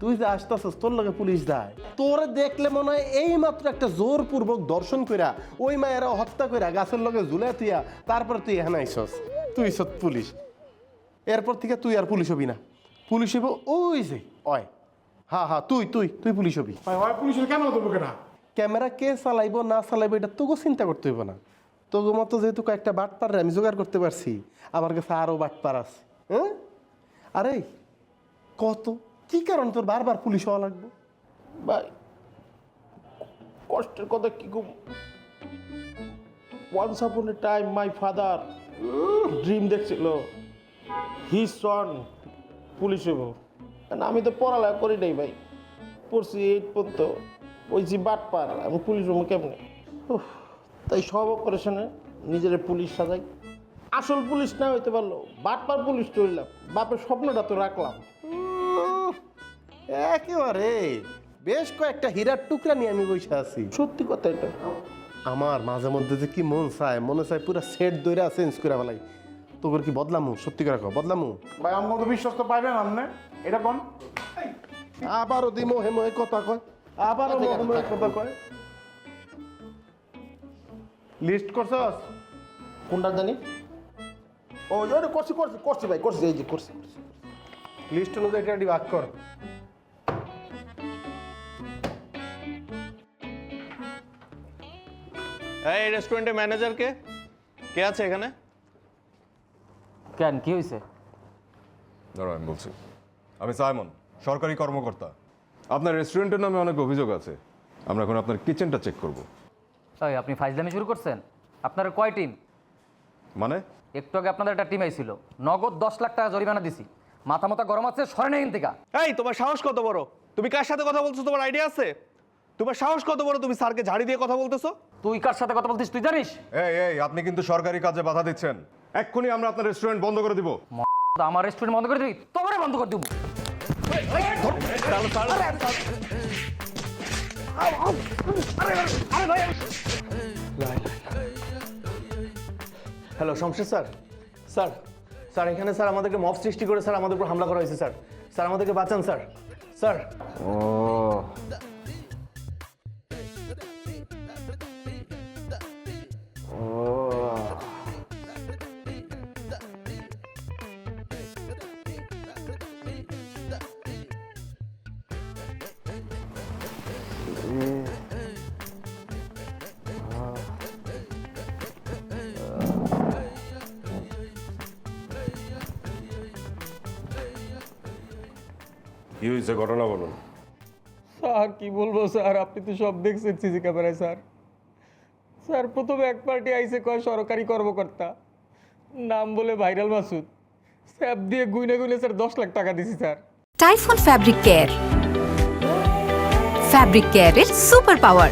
তুই যে আসতেছস তোর লগে পুলিশ যায় তোরে দেখলে মনে হয় এই মাত্র একটা জোরপূর্বক দর্শন কইরা ওই মায়েরা হত্যা কইরা গাছের লগে ঝুলে তুইয়া তারপর তুই এখানে আইসস তুই সত পুলিশ এরপর থেকে তুই আর পুলিশ হবি না পুলিশ হইব ওই যে অয় হ্যাঁ তুই তুই তুই পুলিশ হবি পুলিশের কেন দেবো কেনা ক্যামেরা কে চালাইবো না চালাইবো এটা তোকে চিন্তা করতে হইব না তোকে মতো যেহেতু কয়েকটা বাটপার আমি জোগাড় করতে পারছি আমার কাছে আরও বাটপার আছে হ্যাঁ আরে কত কি কারণ তোর বারবার পুলিশ হওয়া লাগবে ভাই কষ্টের কথা কি গো once upon a time my father dream দেখছিল হিজ সন পুলিশ হইব আমি তো পড়ালেখা করি নাই ভাই পড়ছি 8 পর্যন্ত ওই যে বাটপার আমি পুলিশ হবো কেমনে তাই সব অপারেশনে নিজের পুলিশ সাজাই আসল পুলিশ না হইতে পারলো বাটপার পুলিশ চললাম বাপের স্বপ্নটা তো রাখলাম একেবারে বেশ কয়েকটা হীরার টুকরা নিয়ে আমি বসে আছি সত্যি কথা এটা আমার মাঝে মধ্যে যে কি মনে চায় পুরো সেট দইরা চেঞ্জ করে ফেলাই তোর কি বদলামু সত্যি করে কও বদলামু ভাই আমার তো বিশ্বাস তো পাইবেন আপনি এটা কোন আবারও দি মোহে মোহে কথা কয় আবারও মোহে মোহে কথা কয় লিস্ট করছস কোনটা জানি ও ওটা করছি করছি করছি ভাই করছি এই যে করছি লিস্ট অনুযায়ী এটা ভাগ কর এই রেস্টুরেন্টের ম্যানেজার কে আছে এখানে? কেন কি হয়েছে? দাঁড়াও আমি বলছি। আমি সাইমন, সরকারি কর্মকর্তা। আপনার রেস্টুরেন্টের নামে অনেক অভিযোগ আছে। আমরা এখন আপনার কিচেনটা চেক করব। তাই আপনি ফাইজলামি শুরু করছেন? আপনার কয় টিম? মানে? একটু আগে আপনাদের একটা টিম আইছিল, নগদ 10 লাখ টাকা জরিমানা দিছি। মাথা মাথা গরম আছে, সরেন এখান থেকে। এই তোমার সাহস কত বড়? তুমি কার সাথে কথা বলছো তোমার আইডিয়া আছে? তোমার সাহস কত বড় তুমি স্যারকে ঝাড়ি দিয়ে কথা বলতেছো? তুই কার সাথে কথা বলছিস তুই জানিস? এই আপনি কিন্তু সরকারি কাজে বাধা দিচ্ছেন। এক্ষুনি আমরা আপনার রেস্টুরেন্ট বন্ধ করে দিব। আমার রেস্টুরেন্ট বন্ধ করে দিবি? তোমারে বন্ধ করে দিব। Hello Shamsher sir sir sir এখানে স্যার আমাদেরকে মব সৃষ্টি করে স্যার আমাদের উপর হামলা করা হয়েছে স্যার স্যার আমাদেরকে বাঁচান স্যার স্যার কি হয়েছে ঘটনা বলুন। স্যার কি বলবো স্যার, আপনি তো সব দেখছেন সিসি ক্যামেরায়। স্যার স্যার প্রথমে এক পার্টি আইসে কয় সরকারি কর্মকর্তা, নাম বলে ভাইরাল মাসুদ, স্যাপ দিয়ে গুইনে গুইনে স্যার 10 লাখ টাকা দিছি sir. Typhoon fabric care, fabric কেয়ারের সুপার পাওয়ার।